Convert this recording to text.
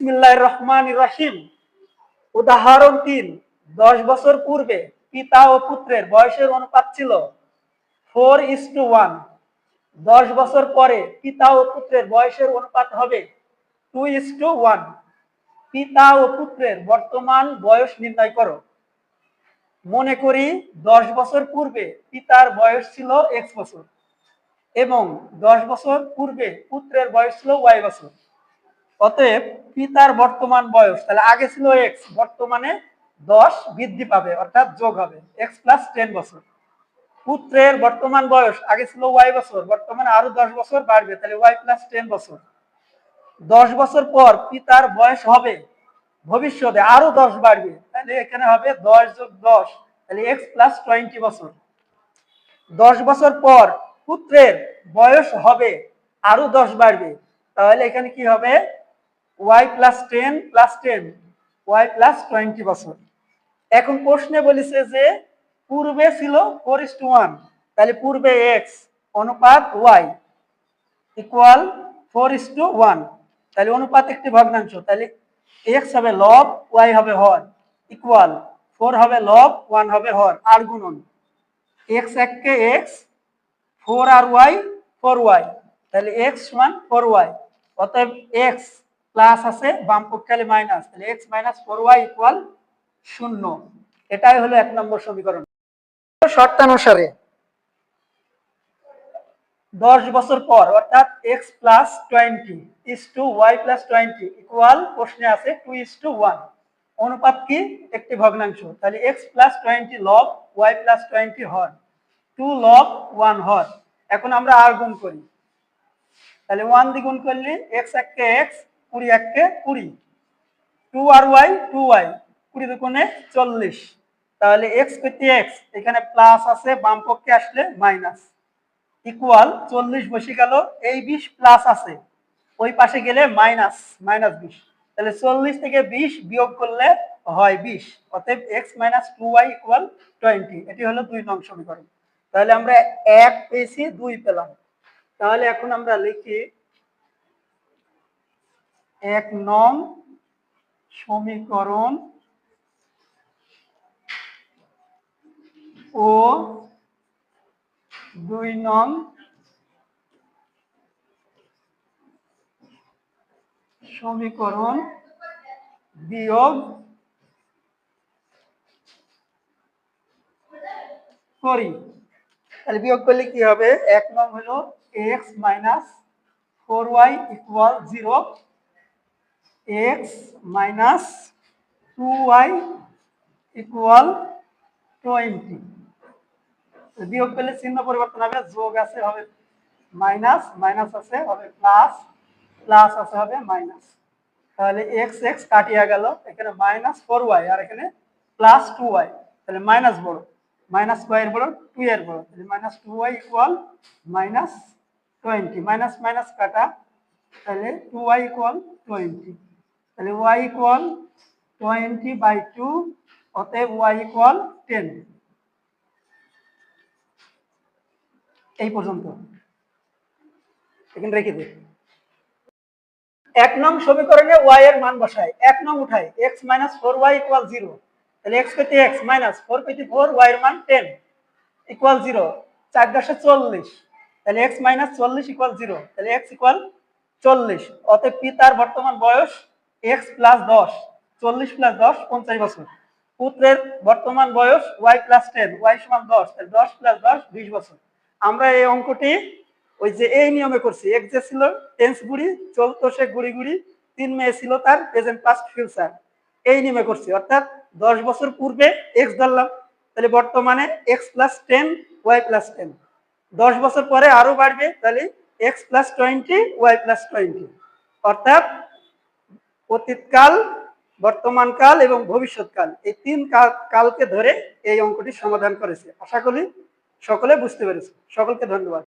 বিসমিল্লাহির রহমানির রহিম। উদাহরণ ৩। ১০ বছর পূর্বে পিতা ও পুত্রের বয়সের অনুপাত ছিল 4:1। ১০ বছর পরে পিতা ও পুত্রের বয়সের অনুপাত হবে 2:1। পিতা ও পুত্রের বর্তমান বয়স নির্ণয় করো। মনে করি ১০ বছর পূর্বে পিতার বয়স ছিল x বছর এবং ১০ বছর পূর্বে পুত্রের বয়স ছিল y বছর। অতএব পিতার বর্তমান বয়স, তাহলে আগে ছিল x, বর্তমানে 10 বৃদ্ধি পাবে অর্থাৎ যোগ হবে x + 10 বছর। পুত্রের বর্তমান বয়স আগে ছিল y বছর, বর্তমানে আরো 10 বছর বাড়বে, তাহলে y + 10 বছর। 10 বছর পর পিতার বয়স হবে ভবিষ্যতে আরো 10 বাড়বে, তাহলে এখানে হবে 10 + 10, তাহলে x + 20 বছর। 10 বছর পর পুত্রের বয়স হবে আরো 10 বাড়বে, তাহলে এখানে কি হবে y + 10 + 10, y + 20 বছর। এখন প্রশ্নে বলেছে যে পূর্বে ছিল 4:1, তাহলে পূর্বে x অনুপাত y ইকুয়াল 4:1, তাহলে অনুপাত একটি ভগ্নাংশ, তাহলে x হবে লব, y হবে হর, ইকুয়াল 4 হবে লব, 1 হবে হর, আর গুণন x এককে x, 4 আর y 4y, তাহলে x = 4y। অতএব x প্লাস আছে, বাম পক্ষে মাইনাস, তাহলে x - 4y = 0। এটাই হলো 1 নম্বর সমীকরণ। শর্তানুসারে 10 বছর পর অর্থাৎ x + 20 y + 20 ইকুয়াল, প্রশ্নে আছে 2:1। অনুপাত কি? একটি ভগ্নাংশ, তাহলে x + 20 লব, y + 20 হর, 2 লব 1 হর। এখন আমরা আর গুণ করি, তাহলে 1 দিয়ে গুণ করলে x এককে x, 20 এককে 20, 2 আর y 2y, 20 দুগুণে 40, তাহলে x কত x, এখানে প্লাস আছে, বাম পক্ষে আসলে মাইনাস, ইকুয়াল 40 বসে গেল, এই 20 প্লাস আছে, ওই পাশে গেলে মাইনাস, -20, তাহলে 40 থেকে 20 বিয়োগ করলে হয় 20। অতএব x - 2y = 20। এটি হলো 2 নং সমীকরণ। তাহলে আমরা 1 পেয়েছি, 2 পেলাম। তাহলে এখন আমরা লিখি 1 নং সমীকরণ ও 2 নং সমীকরণ বিয়োগ করি। তাহলে বিয়োগ করলে কি হবে? 1 নং হলো x - 4y = 0, x - 2y = 20। বিয়োগ করলে চিহ্ন পরিবর্তন হবে, যোগ আছে হবে মাইনাস, মাইনাস আছে হবে প্লাস, প্লাস আছে হবে মাইনাস। তাহলে x x কাটিয়া গেল, এখানে -4y আর এখানে +2y, তাহলে মাইনাস বড়, মাইনাস স্কয়ার বড়, 2 এর বড়, তাহলে -2y = -20, মাইনাস মাইনাস কাটা, তাহলে 2y = 20, তাহলে y = 20/2, অতএব y = 10। এই পর্যন্ত এখানে রেখে দিই। 1 নং সমীকরণে y এর মান বসাই, 1 নং উঠাই, x - 4y = 0, তাহলে x কত x, -4 কত 4, y এর মান 10 = 0, 4 × 40, তাহলে x - 40 = 0, তাহলে x = 40। অতএব পিতার বর্তমান বয়স x + 10, 40 + 10 50 বছর। পুত্রের বর্তমান বয়স y + 10, y = 10, তাহলে 10 + 10 20 বছর। আমরা এই অঙ্কটি ওই যে এই নিয়মে করছি, x যে ছিল টেন্স গুড়ি, চলতো সে গুড়ি গুড়ি, 3 মেয়ে ছিল তার প্রেজেন্ট পাস্ট ফিউচার, এই নিয়মে করছি। অর্থাৎ 10 বছর পূর্বে x ধরলাম, তাহলে বর্তমানে x + 10, y + 10, 10 বছর পরে আরো বাড়বে, তাহলে x + 20, y + 20। অর্থাৎ অতীতকাল, বর্তমানকাল এবং ভবিষ্যৎকাল, এই 3 কালকে ধরে এই অঙ্কটি সমাধান করেছে। আশা করি সকলে বুঝতে পেরেছে। সকলকে ধন্যবাদ।